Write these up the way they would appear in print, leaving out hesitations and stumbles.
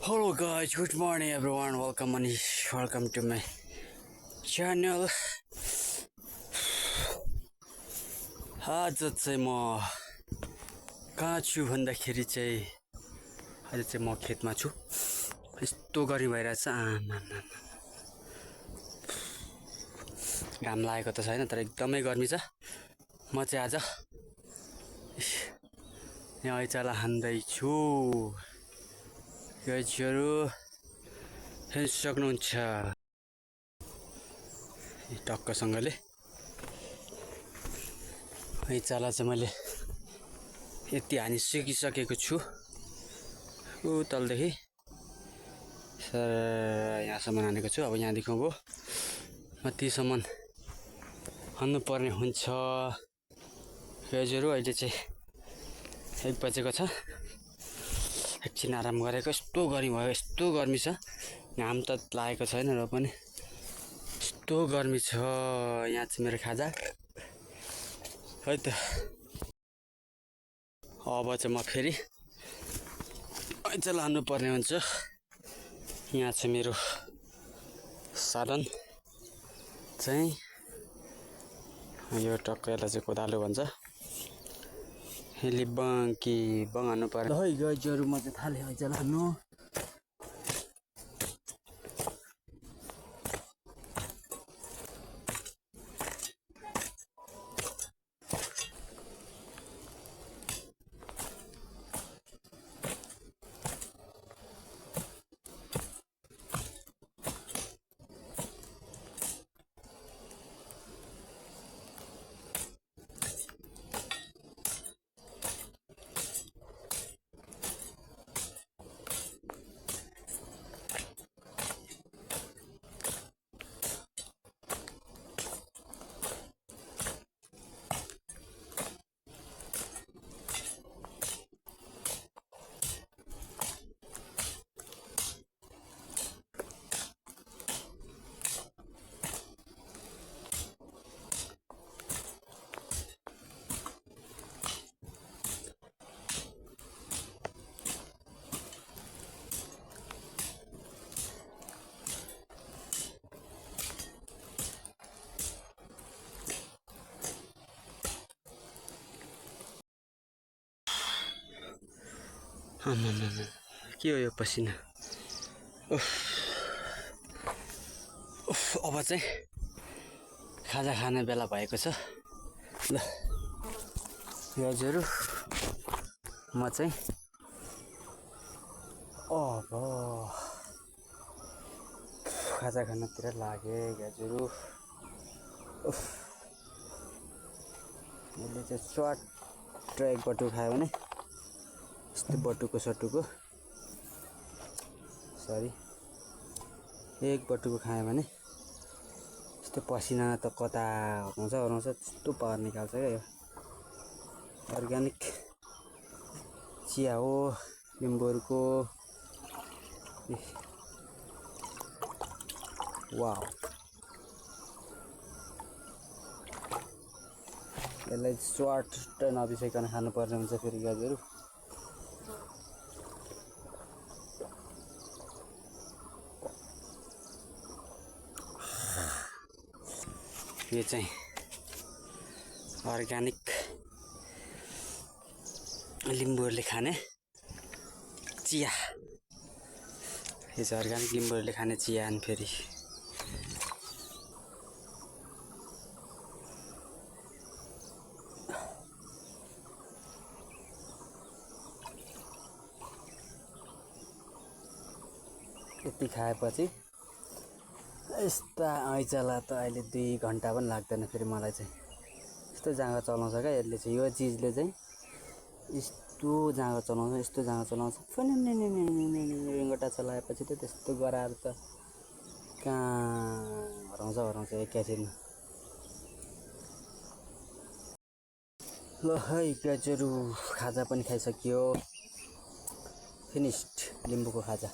Hello guys, good morning everyone. Welcome Manish. Welcome to my channel. आज चाहिँ म कहाँ छु भन्दाखेरि चाहिँ आज चाहिँ म खेतमा छु। यस्तो गर्मी भइरहेछ आमा घाम लागेको त छैन तर एकदमै गर्मी छ। म चाहिँ आज यहाँ ऐचाला हान्दै छु। गाइजहरु हेर्न सक्नुहुन्छ टक्कसँगले ऐचाला चाहिँ मैले यति हानि सिकिसकेको छु। उ तलदेखि सर यहाँसम्म हानेको छु। अब यहाँदेखि अब म तीसम्म हान्नु पर्ने हुन्छ। गाइजहरु अहिले चाहिँ 1 बजेको छ। एकछिन आराम गरेको। यस्तो गर्मी भयो, यस्तो गर्मी छ। घाम त लागेको छैन र पनि यस्तो गर्मी छ। यहाँ चाहिँ मेरो खाजा है त। अब चाहिँ म फेरि ऐचाला हान्नु पर्ने हुन्छ। यहाँ चाहिँ मेरो साधन चाहिँ यो टक्क यसलाई चाहिँ कोदालो भन्छ। यसले बङ हान्नु पर्यो। है गाइजहरु म चाहिँ थाले ऐचाला हान्नु। के हो यो पसिना। अब चाहिँ खाजा खाने बेला भएको छ। ल गाइजहरु म चाहिँ अब खाजा खानतिर लागे। गाइजहरु यसले चाहिँ स्वाट एक बटु खायो भने यस्तो बटुको सटुको सरी एक बटुको खायो भने यस्तो पसिना त कता हराउँछ त्यस्तो पावर निकाल्छ क्या। यो अर्ग्यानिक चिया हो लिम्बूहरुको। वाउ यसलाई स्वाट नबिसाइकन खानुपर्ने हुन्छ फेरि गाइजहरु। यो चाहिँ अर्ग्यानिक लिम्बूहरुले खाने चिया। यो चाहिँ अर्ग्यानिक लिम्बूहरुले खाने चिया अनि फेरि यति खाएपछि यस्ता ऐचाला त अहिले 2 घण्टा पनि लाग्दैन फेरि मलाई चाहिँ। यस्तो जाँगा चलाउँछ क्या यसले चाहिँ। यो चिजले चाहिँ यस्तो जाँगा चलाउँछ रिङ्गटा चलाएपछि त त्यस्तो गराएर त कहाँ हराउँछ एकैछिनमा। ल है गाइजहरु खाजा पनि खाइसकियो। फिनिस्ड लिम्बूको खाजा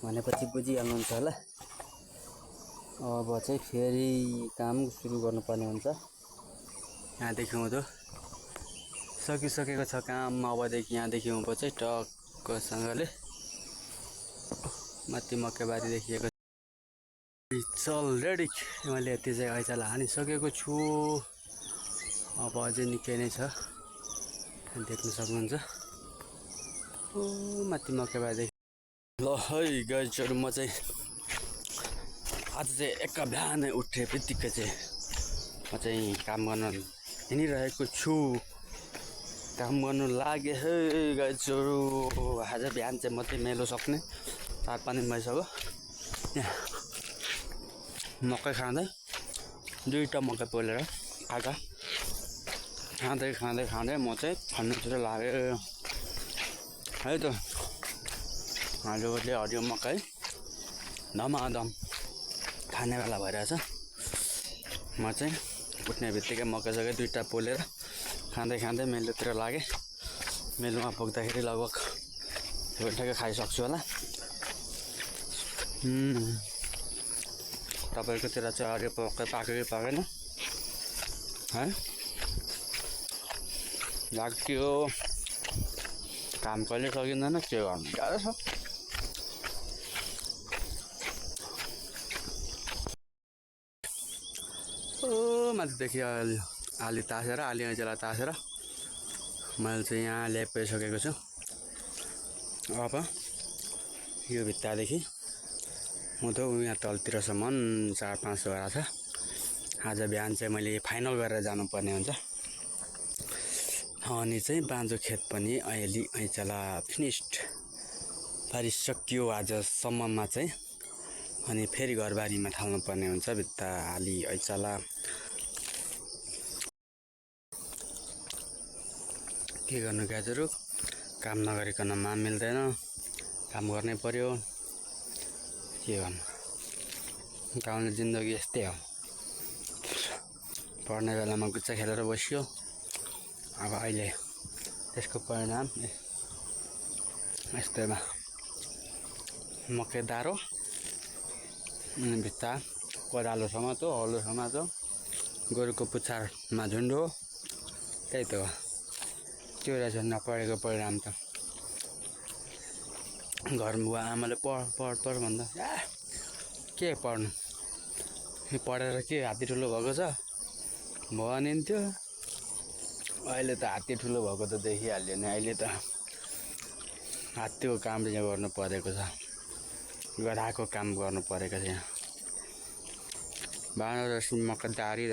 भनेपछि बुझिहाल्नुहुन्छ होला। अब चाहिँ फेरि काम सुरु गर्नुपर्ने हुन्छ। यहाँदेखि उँधो सकिसकेको छ काम। अबदेखि यहाँदेखि उँभो चाहिँ टक्कसँगले माथि मकैबारी देखिएको अलरेडी मैले यति चाहिँ ऐचाला हानिसकेको छु। अब अझै निकै नै छ, देख्न सक्नुहुन्छ। माथि मकैबारीदेखि ल है गाइजहरू, म चाहिँ आज चाहिँ एका बिहानै उठे बित्तिकै चाहिँ म चाहिँ काम गर्न हिँडिरहेको छु। काम गर्नु लागे है गाइजहरू। आज बिहान चाहिँ म चाहिँ मेलो सक्ने 4-5 दिन भइसक्यो। यहाँ मकै खाँदै 2टा मकै पोलेर खाँदै म चाहिँ खन्नुतिर लाग्यो है त। हरियो मकै धमाधम खाने बेला भइरहेछ। म चाहिँ उठ्ने बित्तिकै मकै 2टा पोलेर खाँदै मेलोतिर लागेँ। मेलोमा पुग्दाखेरि लगभग ठ्याक्कै खाइसक्छु होला। तपाईँकोतिर चाहिँ हरियो मकै पाक्यो कि पाकेन है? लाग्यो काम कहिले सकिँदैन, के गर्नु, गाह्रो छ। माथिदेखि आली तासेर ऐचाला तासेर मैले चाहिँ यहाँ ल्याइसकेको छु। अब यो भित्तादेखि उँधो यहाँ तलतिरसम्म 4-5 गरा छ। आज बिहान चाहिँ मैले फाइनल गरेर जानुपर्ने हुन्छ। अनि चाहिँ बाँझो खेत पनि अहिले ऐचाला फिनिस्ड पारिसक्यो आजसम्ममा चाहिँ। अनि फेरि घरबारीमा थाल्नुपर्ने हुन्छ। भित्ता आली ऐचाला के गर्नु गाजहरू, काम नगरिकन मिल्दैन, काम गर्नै पर्यो। के गर्नु, गाउँले जिन्दगी यस्तै हो। पढ्ने बेलामा गुच्चा खेलेर बस्यो, अब अहिले त्यसको परिणाम यस्तैमा मकै दारो, भित्ता कोदालो समातो, हलो समातो, गोरुको पुच्छारमा झुन्डो, त्यही त हो। त्यो रहेछ नपढेको परिणाम त। घरमा आमाले पढ भन्दा के पढ्नु, पढेर के हात्ती ठुलो भएको छ भनिन्थ्यो। अहिले त हात्ती ठुलो भएको त देखिहाल्यो नि। अहिले त हात्तीको काम चाहिँ गर्नु परेको छ, गधाको काम गर्नु परेको छ। यहाँ बाँझो जस्तो मकै दारी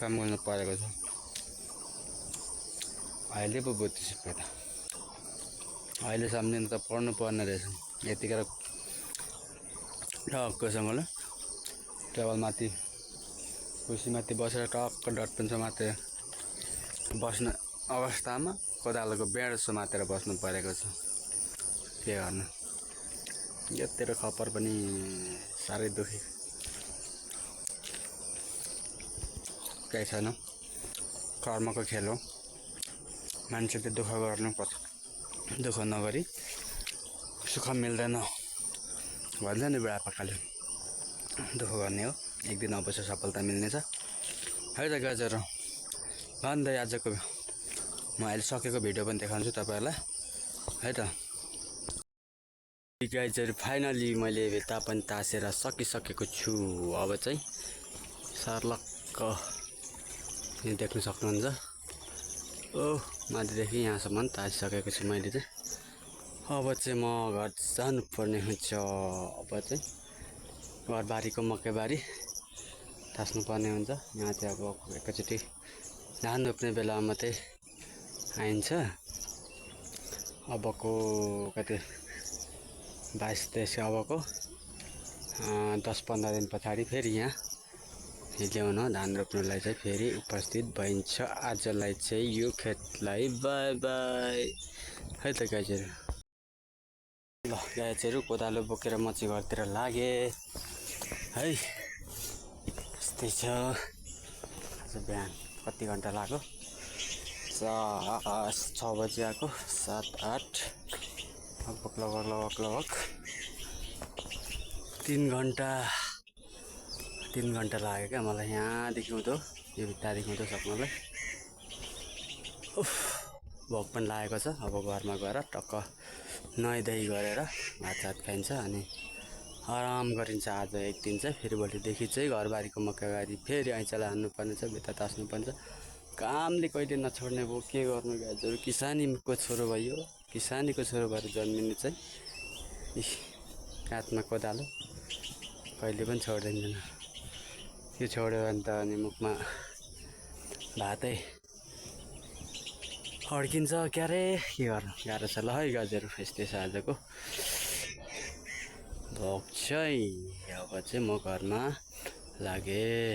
काम गर्नु परेको छ। अहिले पो बुझ्दैछु त, अहिले सम्झिनु त पढ्नु पर्ने रहेछ। यतिखेर टक्कसँगले टेबलमाथि कुर्सीमाथि बसेर टक्क डटपेन समातेर बस्ने अवस्थामा कोदालोको बेड समातेर बस्नु परेको छ। के गर्नु, यतिर खपर पनि साह्रै दुखी। केही छैन, कर्मको खेल हो। मान्छेले दुःख गर्नुपर्छ, दुःख नगरी सुख मिल्दैन भन्छ नि बुढापाकाले। दुःख गर्ने हो, एक दिन अवश्य सफलता मिल्नेछ है त गाजहरू। भन्दै आजको म अहिले सकेको भिडियो पनि देखाउँछु तपाईँहरूलाई है त। गाइजहरू फाइनली मैले भित्ता पनि तासेर सकिसकेको छु। अब चाहिँ सर्लक्क देख्न सक्नुहुन्छ। माथिदेखि यहाँसम्म तासिसकेको छु मैले चाहिँ। अब चाहिँ म घर जानुपर्ने हुन्छ। अब चाहिँ घरबारीको मकैबारी तास्नुपर्ने हुन्छ। यहाँ चाहिँ अब एकैचोटि धान रोप्ने बेला मात्रै आइन्छ। अबको कति 22-23 अबको 10-15 दिन पछाडि फेरि यहाँ ल्याउन धान रोप्नुलाई चाहिँ फेरि उपस्थित भइन्छ। आजलाई चाहिँ यो खेतलाई बाई बाई है त गाइजहरू। ल गाइजहरू, कोदालो बोकेर म चाहिँ घरतिर लागेँ है। यस्तै छ। आज बिहान कति घन्टा लाग्यो, 6 बजी आएको, 7-8 लगभग 3 घन्टा लाग्यो क्या मलाई यहाँदेखि उँधो यो भित्तादेखि उँधो सक्नलाई। भोक पनि लागेको छ। अब घरमा गएर टक्क नुहाइधुवाइ गरेर भातसात खाइन्छ अनि आराम गरिन्छ। आज एक दिन चाहिँ फेरि भोलिदेखि चाहिँ घरबारीको मक्काबारी फेरि ऐँचाला हान्नुपर्ने छ, भित्ता तास्नुपर्ने छ। कामले कहिले नछोड्ने भयो, के गर्नु गाइजहरू। किसानीको छोरो भयो, किसानीको छोरो भएर जन्मिनु चाहिँ हातमा कोदालो कहिले पनि छोड्दैन। त्यो छोड्यो भने त अनि मुखमा भातै अड्किन्छ क्यारे, के गर्नु, गाह्रो छ। ल है गाइजहरू, यस्तै छ आजको भोक चाहिँ। अब चाहिँ म घरमा लागेँ।